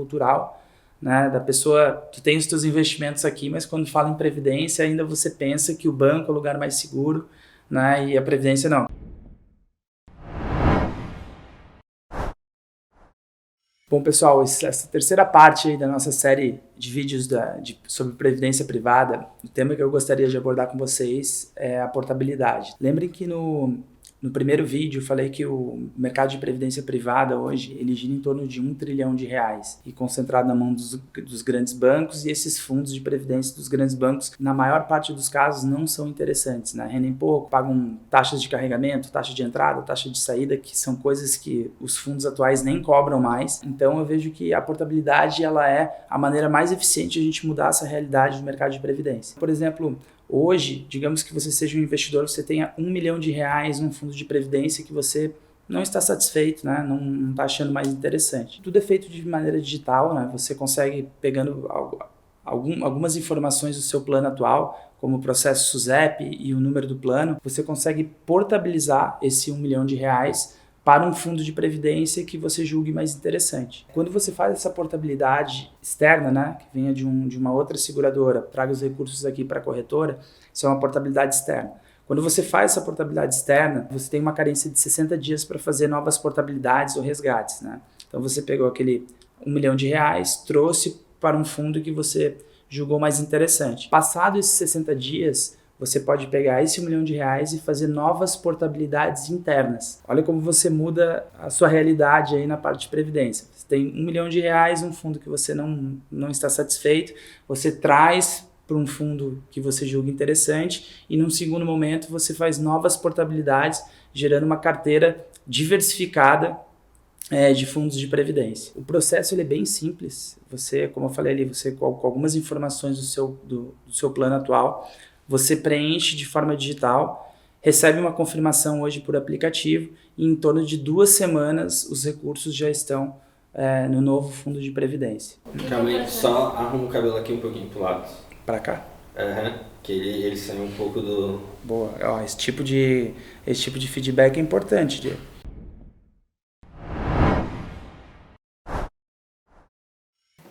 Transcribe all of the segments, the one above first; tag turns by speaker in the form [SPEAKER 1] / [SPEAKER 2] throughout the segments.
[SPEAKER 1] cultural, né, da pessoa, tu tem os teus investimentos aqui, mas quando fala em previdência, ainda você pensa que o banco é o lugar mais seguro, né, e a previdência não. Bom, pessoal, essa terceira parte aí da nossa série de vídeos sobre previdência privada, o tema que eu gostaria de abordar com vocês é a portabilidade. Lembrem que no primeiro vídeo eu falei que o mercado de previdência privada hoje, ele gira em torno de R$1 trilhão e concentrado na mão dos grandes bancos, e esses fundos de previdência dos grandes bancos, na maior parte dos casos, não são interessantes, né? Rendem pouco, pagam taxas de carregamento, taxa de entrada, taxa de saída, que são coisas que os fundos atuais nem cobram mais. Então eu vejo que a portabilidade ela é a maneira mais eficiente de a gente mudar essa realidade do mercado de previdência. Por exemplo, hoje, digamos que você seja um investidor, você tenha R$1 milhão num fundo de previdência que você não está satisfeito, né? Não está achando mais interessante. Tudo é feito de maneira digital, né? Você consegue, pegando algumas informações do seu plano atual, como o processo SUSEP e o número do plano, você consegue portabilizar esse R$1 milhão para um fundo de previdência que você julgue mais interessante. Quando você faz essa portabilidade externa, né, que venha de uma outra seguradora, traga os recursos aqui para a corretora, isso é uma portabilidade externa. Quando você faz essa portabilidade externa, você tem uma carência de 60 dias para fazer novas portabilidades ou resgates, né? Então você pegou aquele R$1 milhão, trouxe para um fundo que você julgou mais interessante. Passado esses 60 dias, você pode pegar esse R$1 milhão e fazer novas portabilidades internas. Olha como você muda a sua realidade aí na parte de previdência. Você tem R$1 milhão, um fundo que você não está satisfeito, você traz para um fundo que você julga interessante e num segundo momento você faz novas portabilidades, gerando uma carteira diversificada de fundos de previdência. O processo ele é bem simples. Você, como eu falei ali, você com algumas informações do seu plano atual, você preenche de forma digital, recebe uma confirmação hoje por aplicativo e em torno de 2 semanas os recursos já estão no novo fundo de previdência.
[SPEAKER 2] Calma aí, só arruma o cabelo aqui um pouquinho pro lado.
[SPEAKER 1] Pra cá?
[SPEAKER 2] Que ele saiu um pouco do...
[SPEAKER 1] Boa, ó, esse tipo de feedback é importante, Diego.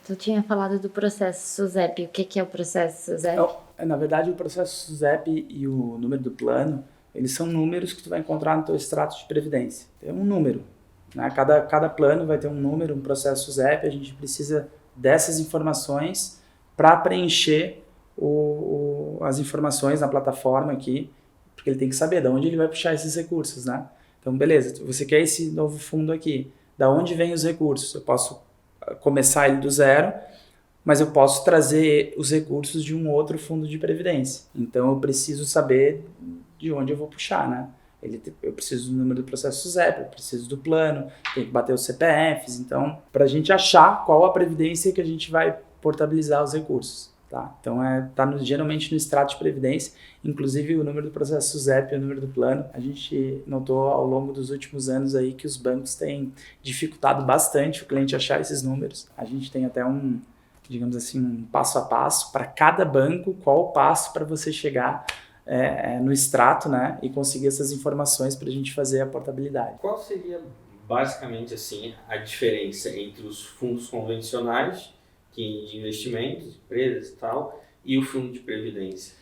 [SPEAKER 3] Tu tinha falado do processo SUSEP. O que é o processo SUSEP?
[SPEAKER 1] Na verdade, o processo SUSEP e o número do plano, eles são números que tu vai encontrar no teu extrato de previdência. Tem um número, né? Cada plano vai ter um número, um processo SUSEP. A gente precisa dessas informações para preencher as informações na plataforma aqui, porque ele tem que saber de onde ele vai puxar esses recursos, né? Então, beleza, você quer esse novo fundo aqui. Da onde vem os recursos? Eu posso começar ele do zero, mas eu posso trazer os recursos de um outro fundo de previdência. Então, eu preciso saber de onde eu vou puxar, né? Eu preciso do número do processo SUSEP, eu preciso do plano, tem que bater os CPFs. Então, para a gente achar qual a previdência que a gente vai portabilizar os recursos. Tá? Então, geralmente no extrato de previdência, inclusive o número do processo SUSEP e o número do plano. A gente notou ao longo dos últimos anos aí que os bancos têm dificultado bastante o cliente achar esses números. A gente tem até digamos assim, um passo a passo para cada banco, qual o passo para você chegar no extrato, né, e conseguir essas informações para a gente fazer a portabilidade.
[SPEAKER 2] Qual seria basicamente assim a diferença entre os fundos convencionais de investimentos, empresas e tal, e o fundo de previdência?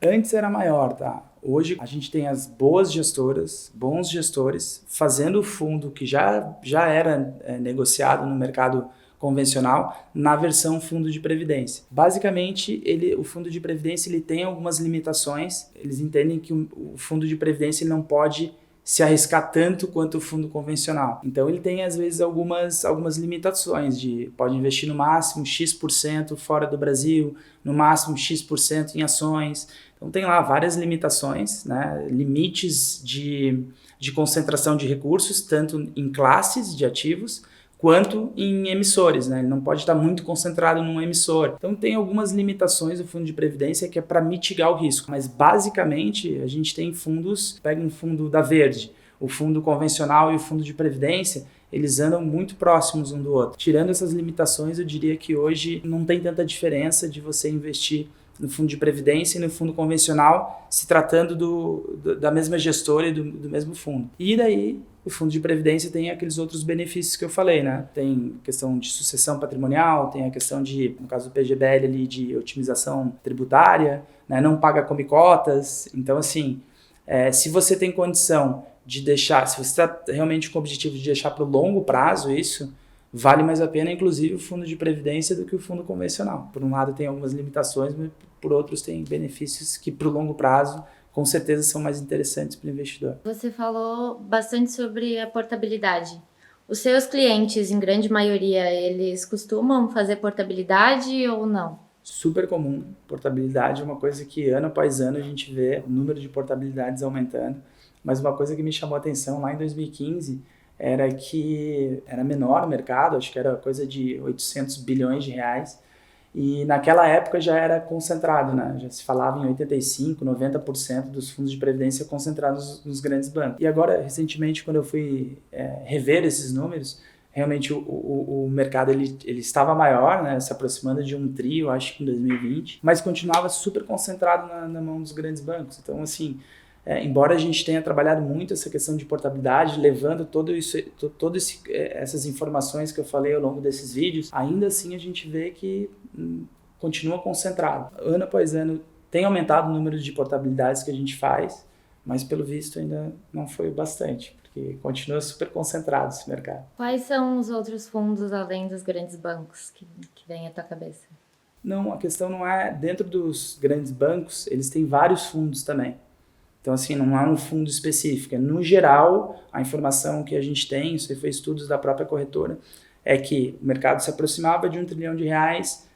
[SPEAKER 1] Antes era maior, tá? Hoje a gente tem as boas gestoras, bons gestores, fazendo o fundo que já era negociado no mercado convencional na versão fundo de previdência. Basicamente, o fundo de previdência ele tem algumas limitações. Eles entendem que o fundo de previdência ele não pode se arriscar tanto quanto o fundo convencional. Então ele tem às vezes algumas limitações pode investir no máximo X% fora do Brasil, no máximo X% em ações. Então tem lá várias limitações, né? Limites de concentração de recursos, tanto em classes de ativos, quanto em emissores, né? Ele não pode estar muito concentrado num emissor. Então tem algumas limitações do fundo de previdência que é para mitigar o risco, mas basicamente a gente tem fundos, pega um fundo da Verde, o fundo convencional e o fundo de previdência, eles andam muito próximos um do outro. Tirando essas limitações, eu diria que hoje não tem tanta diferença de você investir no fundo de previdência e no fundo convencional, se tratando da mesma gestora e do mesmo fundo. E daí o fundo de previdência tem aqueles outros benefícios que eu falei, né? Tem questão de sucessão patrimonial, tem a questão de, no caso do PGBL ali, de otimização tributária, né? Não paga come-cotas. Então, assim, se você tem condição de deixar, se você está realmente com o objetivo de deixar para o longo prazo isso, vale mais a pena, inclusive, o fundo de previdência do que o fundo convencional. Por um lado tem algumas limitações, mas por outros tem benefícios que, para o longo prazo, com certeza são mais interessantes para o investidor.
[SPEAKER 3] Você falou bastante sobre a portabilidade. Os seus clientes, em grande maioria, eles costumam fazer portabilidade ou não?
[SPEAKER 1] Super comum. Portabilidade é uma coisa que ano após ano a gente vê o número de portabilidades aumentando. Mas uma coisa que me chamou a atenção lá em 2015 era que era menor o mercado, acho que era coisa de 800 bilhões de reais. E naquela época já era concentrado, né? Já se falava em 85%, 90% dos fundos de previdência concentrados nos grandes bancos. E agora, recentemente, quando eu fui rever esses números, realmente o mercado ele estava maior, né? Se aproximando de 1 trilhão, acho que em 2020, mas continuava super concentrado na mão dos grandes bancos. Então, assim, embora a gente tenha trabalhado muito essa questão de portabilidade, levando essas informações que eu falei ao longo desses vídeos, ainda assim a gente vê que continua concentrado. Ano após ano tem aumentado o número de portabilidades que a gente faz, mas pelo visto ainda não foi bastante, porque continua super concentrado esse mercado.
[SPEAKER 3] Quais são os outros fundos além dos grandes bancos que vem à tua cabeça?
[SPEAKER 1] Não, a questão não é dentro dos grandes bancos, eles têm vários fundos também. Então, assim, não há um fundo específico. No geral, a informação que a gente tem, isso aí foi estudos da própria corretora, é que o mercado se aproximava de 1 trilhão de reais,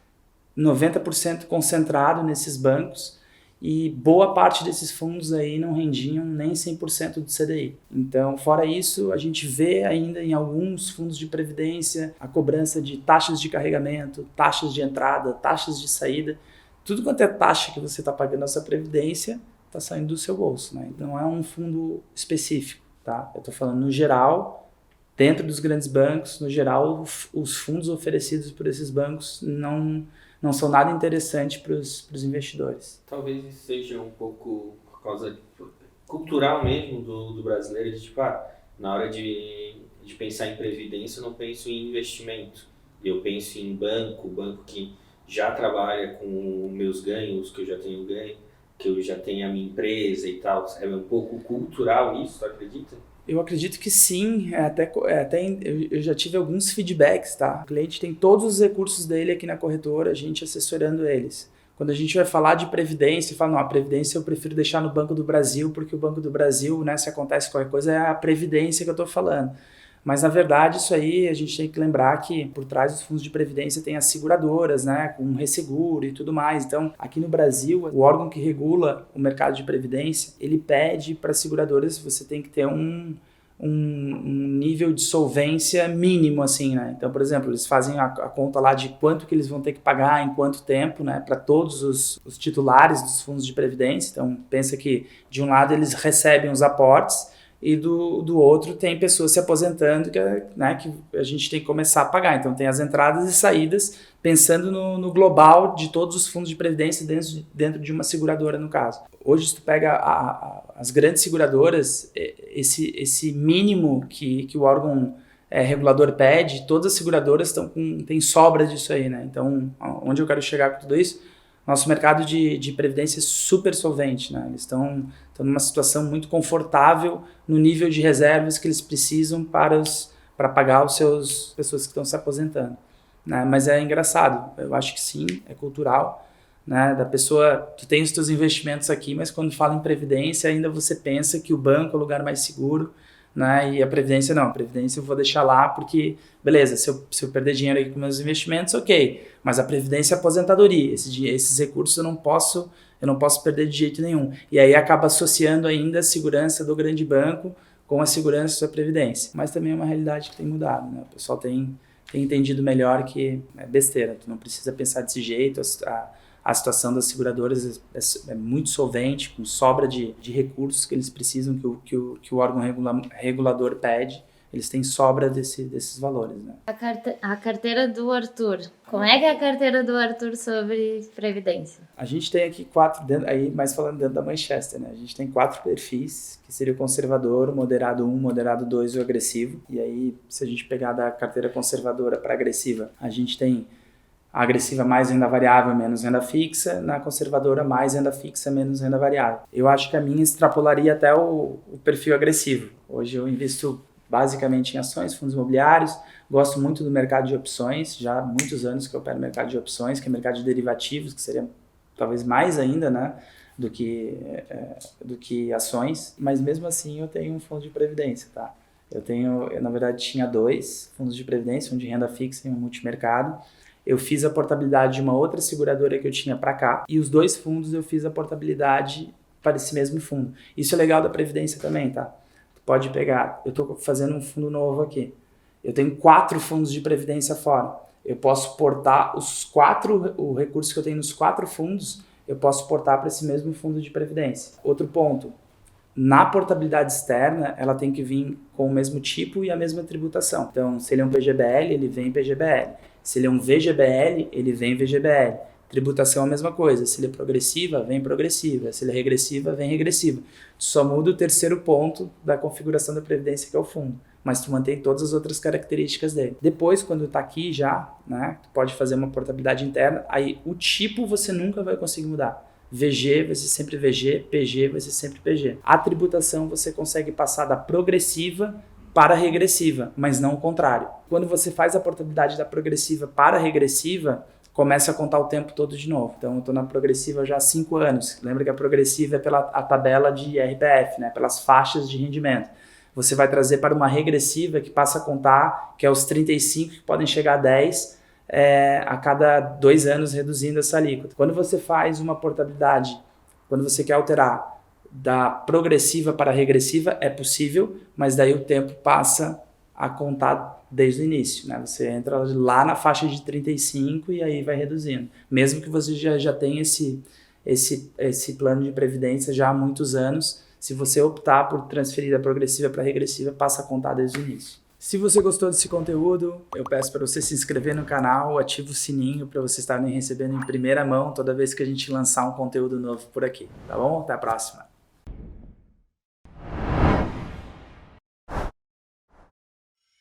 [SPEAKER 1] 90% concentrado nesses bancos, e boa parte desses fundos aí não rendiam nem 100% do CDI. Então, fora isso, a gente vê ainda em alguns fundos de previdência a cobrança de taxas de carregamento, taxas de entrada, taxas de saída. Tudo quanto é taxa que você está pagando na sua previdência está saindo do seu bolso, né? Não é um fundo específico, tá? Eu estou falando no geral, dentro dos grandes bancos, no geral, os fundos oferecidos por esses bancos não são nada interessantes para os investidores.
[SPEAKER 2] Talvez isso seja um pouco por causa cultural mesmo do brasileiro, de tipo, na hora de pensar em previdência, eu não penso em investimento. Eu penso em banco que já trabalha com meus ganhos, que eu já tenho ganho, que eu já tenho a minha empresa e tal. É um pouco cultural isso, tu acredita?
[SPEAKER 1] Eu acredito que sim, eu já tive alguns feedbacks, tá? O cliente tem todos os recursos dele aqui na corretora, a gente assessorando eles. Quando a gente vai falar de previdência, fala, não, a previdência eu prefiro deixar no Banco do Brasil, porque o Banco do Brasil, né, se acontece qualquer coisa, é a previdência que eu estou falando. Mas, na verdade, isso aí a gente tem que lembrar que por trás dos fundos de previdência tem as seguradoras, né, com resseguro e tudo mais. Então, aqui no Brasil, o órgão que regula o mercado de previdência, ele pede para as seguradoras, você tem que ter um nível de solvência mínimo, assim, né? Então, por exemplo, eles fazem a conta lá de quanto que eles vão ter que pagar em quanto tempo, né, para todos os titulares dos fundos de previdência. Então, pensa que, de um lado, eles recebem os aportes, e do outro tem pessoas se aposentando que a gente tem que começar a pagar. Então tem as entradas e saídas, pensando no global de todos os fundos de previdência dentro de uma seguradora, no caso. Hoje, se tu pega as grandes seguradoras, esse mínimo que o órgão regulador pede, todas as seguradoras têm sobra disso aí, né? Então, onde eu quero chegar com tudo isso? Nosso mercado de previdência é super solvente, né? Eles estão numa situação muito confortável no nível de reservas que eles precisam para pagar as pessoas que estão se aposentando, né? Mas é engraçado, eu acho que sim, é cultural, né? Da pessoa, tu tem os teus investimentos aqui, mas quando fala em previdência, ainda você pensa que o banco é o lugar mais seguro, né? E a previdência não, a previdência eu vou deixar lá porque, beleza, se eu perder dinheiro aqui com meus investimentos, ok, mas a previdência é aposentadoria, esses recursos eu não posso perder de jeito nenhum. E aí acaba associando ainda a segurança do grande banco com a segurança da previdência. Mas também é uma realidade que tem mudado, né? O pessoal tem entendido melhor que é besteira, tu não precisa pensar desse jeito, a situação das seguradoras é muito solvente, com sobra de recursos que eles precisam, que o órgão regulador pede. eles têm sobra desses valores, né?
[SPEAKER 3] A carteira do Arthur. Como é que é a carteira do Arthur sobre previdência?
[SPEAKER 1] A gente tem aqui 4, aí mais falando dentro da Manchester, né? A gente tem 4 perfis, que seria o conservador, o moderado 1, moderado 2 e o agressivo. E aí, se a gente pegar da carteira conservadora para agressiva, a gente tem a agressiva mais renda variável, menos renda fixa, na conservadora mais renda fixa, menos renda variável. Eu acho que a minha extrapolaria até o perfil agressivo. Hoje eu invisto basicamente em ações, fundos imobiliários, gosto muito do mercado de opções, já há muitos anos que eu opero no mercado de opções, que é mercado de derivativos, que seria talvez mais ainda, né, do que ações, mas mesmo assim eu tenho um fundo de previdência, tá? Eu na verdade tinha 2 fundos de previdência, um de renda fixa e um multimercado. Eu fiz a portabilidade de uma outra seguradora que eu tinha para cá e os 2 fundos eu fiz a portabilidade para esse mesmo fundo. Isso é legal da previdência também, tá? Tu pode pegar, eu estou fazendo um fundo novo aqui. Eu tenho 4 fundos de previdência fora. Eu posso portar o recurso que eu tenho nos 4 fundos, eu posso portar para esse mesmo fundo de previdência. Outro ponto, na portabilidade externa, ela tem que vir com o mesmo tipo e a mesma tributação. Então, se ele é um PGBL, ele vem PGBL. Se ele é um VGBL, ele vem VGBL. Tributação é a mesma coisa. Se ele é progressiva, vem progressiva. Se ele é regressiva, vem regressiva. Só muda o terceiro ponto da configuração da previdência, que é o fundo. Mas tu mantém todas as outras características dele. Depois, quando tá aqui já, né, tu pode fazer uma portabilidade interna. Aí o tipo você nunca vai conseguir mudar. VG vai ser sempre VG, PG vai ser sempre PG. A tributação você consegue passar da progressiva para a regressiva, mas não o contrário. Quando você faz a portabilidade da progressiva para a regressiva, começa a contar o tempo todo de novo. Então, eu estou na progressiva já há 5 anos. Lembra que a progressiva é pela a tabela de RPF, né? Pelas faixas de rendimento. Você vai trazer para uma regressiva que passa a contar, que é os 35, que podem chegar a 10, a cada 2 anos, reduzindo essa alíquota. Quando você faz uma portabilidade, quando você quer alterar da progressiva para a regressiva, é possível, mas daí o tempo passa a contar desde o início, né? Você entra lá na faixa de 35 e aí vai reduzindo. Mesmo que você já tenha esse plano de previdência já há muitos anos, se você optar por transferir da progressiva para a regressiva, passa a contar desde o início. Se você gostou desse conteúdo, eu peço para você se inscrever no canal, ativa o sininho para vocês estarem recebendo em primeira mão toda vez que a gente lançar um conteúdo novo por aqui, tá bom? Até a próxima!